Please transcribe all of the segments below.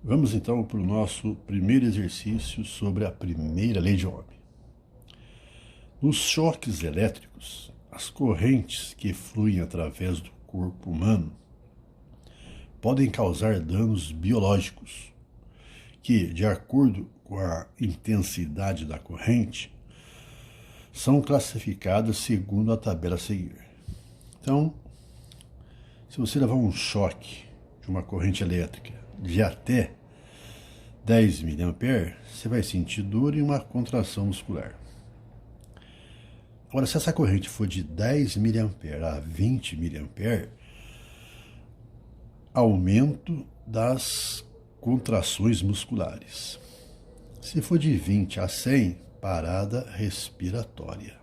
Vamos então para o nosso primeiro exercício sobre a primeira lei de Ohm. Nos choques elétricos, as correntes que fluem através do corpo humano podem causar danos biológicos, que, de acordo com a intensidade da corrente, são classificadas segundo a tabela a seguir. Então, se você levar um choque de uma corrente elétrica de até 10 mA, você vai sentir dor e uma contração muscular. Agora, se essa corrente for de 10 mA a 20 mA, aumento das contrações musculares. Se for de 20 a 100, parada respiratória.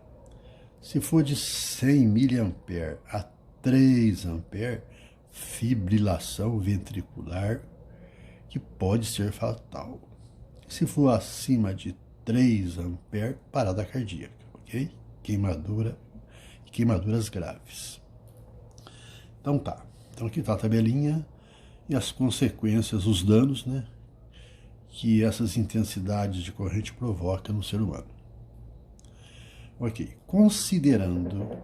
Se for de 100 mA a 3 A, fibrilação ventricular, que pode ser fatal. Se for acima de 3 A, parada cardíaca, ok? Queimaduras graves. Então tá. Então aqui está a tabelinha e as consequências, os danos, né, que essas intensidades de corrente provocam no ser humano. Ok. Considerando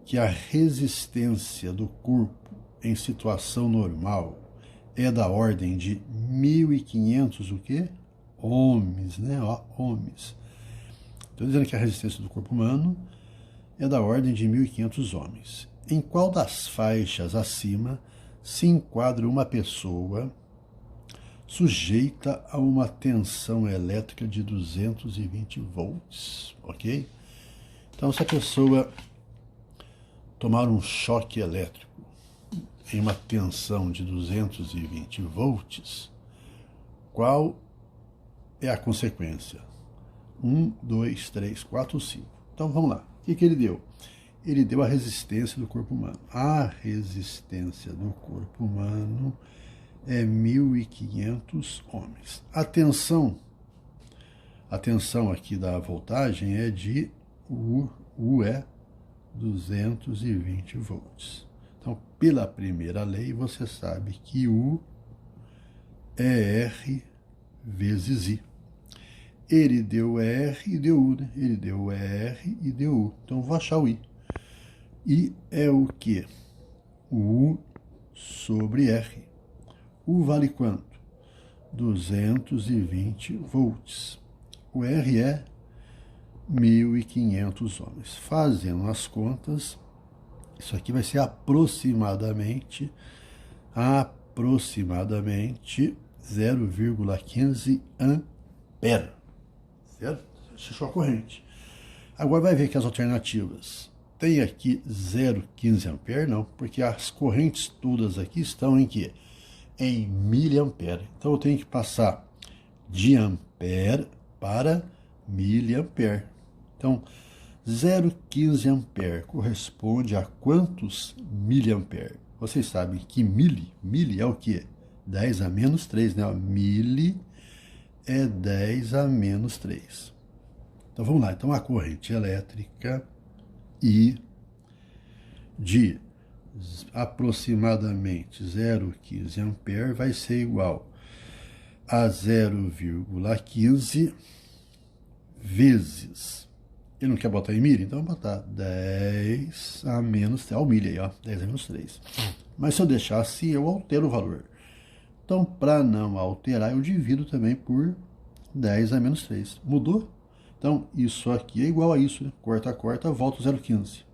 que a resistência do corpo em situação normal é da ordem de 1.500 o quê? Ohms, né? Ohms. Estou dizendo que a resistência do corpo humano é da ordem de 1.500 ohms. Em qual das faixas acima se enquadra uma pessoa sujeita a uma tensão elétrica de 220 volts, ok? Então, se a pessoa tomar um choque elétrico em uma tensão de 220 volts, qual é a consequência? 1, 2, 3, 4, 5. Então vamos lá. O que ele deu? Ele deu a resistência do corpo humano. A resistência do corpo humano é 1.500 ohms. A tensão aqui da voltagem é de U é 220 volts. Então, pela primeira lei, você sabe que U é R vezes I. Ele deu R e deu U, né? Ele deu R e deu U. Então, vou achar o I. I é o quê? U sobre R. U vale quanto? 220 volts. O R é 1.500 ohms. Fazendo as contas, isso aqui vai ser aproximadamente 0,15 ampere. Certo? Isso é a corrente. Agora vai ver que as alternativas. Tem aqui 0,15 ampere? Não, porque as correntes todas aqui estão em quê? Em miliampere. Então eu tenho que passar de ampere para miliampere. Então, 0,15 ampere corresponde a quantos miliampere? Vocês sabem que mili é o quê? 10 a menos 3, né? Mili é 10 a menos 3. Então vamos lá. Então a corrente elétrica I de aproximadamente 0,15 ampere vai ser igual a 0,15 vezes. Ele não quer botar em milha? Então vou botar 10 a menos 3. Olha o milha aí, ó, 10 a menos 3. Mas se eu deixar assim, eu altero o valor. Então, para não alterar, eu divido também por 10 a menos 3. Mudou? Então, isso aqui é igual a isso, né? Corta, volta o 0,15.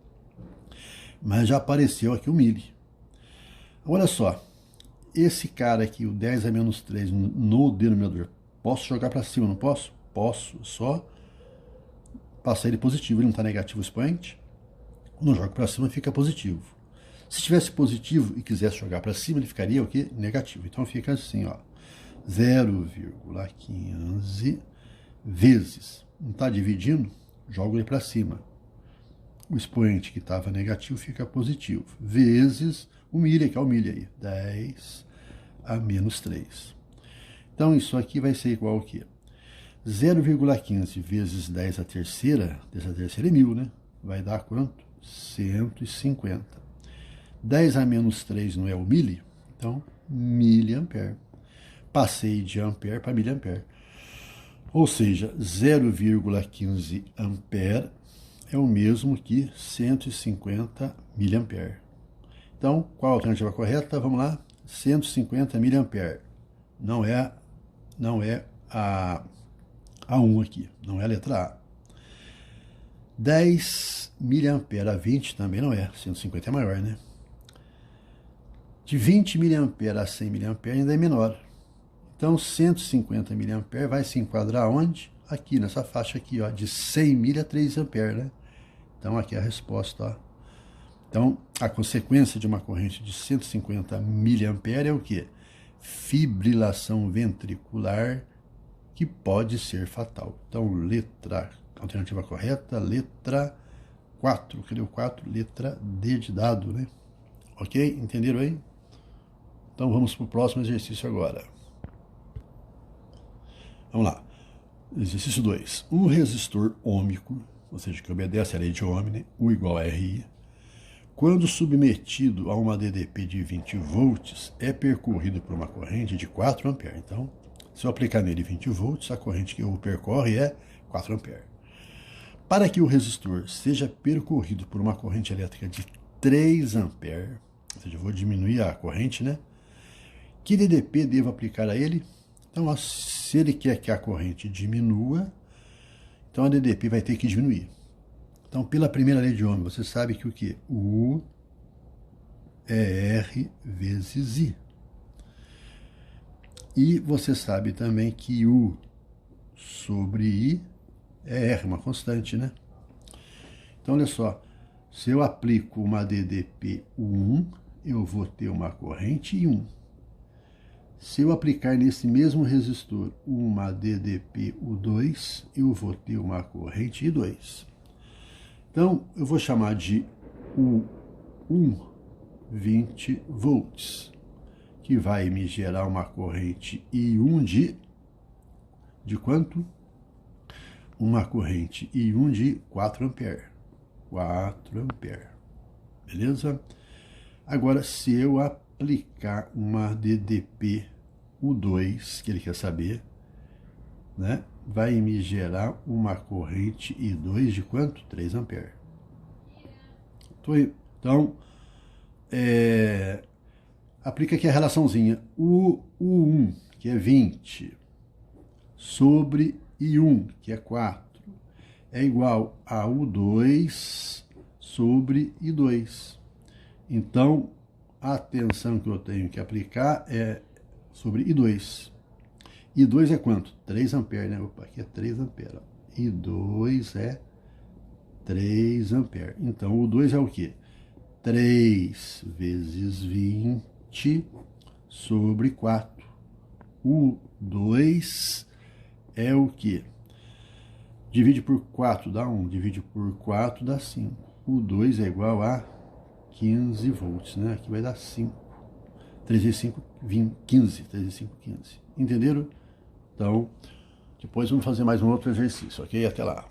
Mas já apareceu aqui o milha. Olha só, esse cara aqui, o 10 a menos 3 no denominador, posso jogar para cima, não posso? Posso, só passar ele positivo. Ele não está negativo o expoente? Não jogo para cima, fica positivo. Se tivesse positivo e quisesse jogar para cima, ele ficaria o quê? Negativo. Então fica assim, ó, 0,15 vezes. Não está dividindo? Jogo ele para cima. O expoente que estava negativo fica positivo. Vezes o milha, que é o milha aí. 10 a menos 3. Então isso aqui vai ser igual ao quê? 0,15 vezes 10 a terceira, 10 a terceira é 1.000, né? Vai dar quanto? 150. 10 a menos 3 não é o milha? Então, miliampere. Passei de ampere para miliampere. Ou seja, 0,15 ampere é o mesmo que 150 miliampere. Então, qual a alternativa correta? Vamos lá. 150 miliampere. Não é a 1 aqui, não é a letra A. 10 miliampere a 20 também não é, 150 é maior, né? De 20 miliampere a 100 miliampere ainda é menor. Então, 150 miliampere vai se enquadrar onde? Aqui, nessa faixa aqui, ó, de 100 milha a 3 ampere, né? Então, aqui é a resposta, ó. Então, a consequência de uma corrente de 150 miliampere é o quê? Fibrilação ventricular, que pode ser fatal. Então, letra, alternativa correta, letra 4. Cadê o 4? Letra D de dado, né? Ok? Entenderam aí? Então, vamos para o próximo exercício agora. Vamos lá. Exercício 2. Um resistor ôhmico, ou seja, que obedece à lei de Ohm, né? U igual a RI, quando submetido a uma DDP de 20 volts, é percorrido por uma corrente de 4 amperes. Então, se eu aplicar nele 20 volts, a corrente que o percorre é 4 amperes. Para que o resistor seja percorrido por uma corrente elétrica de 3 amperes, ou seja, eu vou diminuir a corrente, né? Que DDP devo aplicar a ele? Então, se ele quer que a corrente diminua, então a DDP vai ter que diminuir. Então, pela primeira lei de Ohm, você sabe que o quê? U é R vezes I. E você sabe também que U sobre I é R, uma constante, né? Então, olha só. Se eu aplico uma DDP U1, eu vou ter uma corrente I1. Se eu aplicar nesse mesmo resistor uma DDP U2, eu vou ter uma corrente I2. Então, eu vou chamar de U1 20 volts, que vai me gerar uma corrente I1 de quanto? Uma corrente I1 de 4 amperes. 4 amperes. Beleza? Agora, se eu aplicar uma DDP U2, que ele quer saber, né? Vai me gerar uma corrente I2 de quanto? 3 amperes. Então, aplica aqui a relaçãozinha. U1, que é 20, sobre I1, que é 4, é igual a U2 sobre I2. Então, a tensão que eu tenho que aplicar é sobre I2. I2 é quanto? 3 amperes, né? Opa, aqui é 3 amperes. I2 é 3 amperes. Então, o 2 é o quê? 3 vezes 20 sobre 4. O 2 é o quê? Divide por 4 dá 1, divide por 4 dá 5. O 2 é igual a 15 volts, né? Aqui vai dar 5. 3 vezes 5, 15. 3 vezes 5, 15. Entenderam? Então, depois vamos fazer mais um outro exercício, ok? Até lá.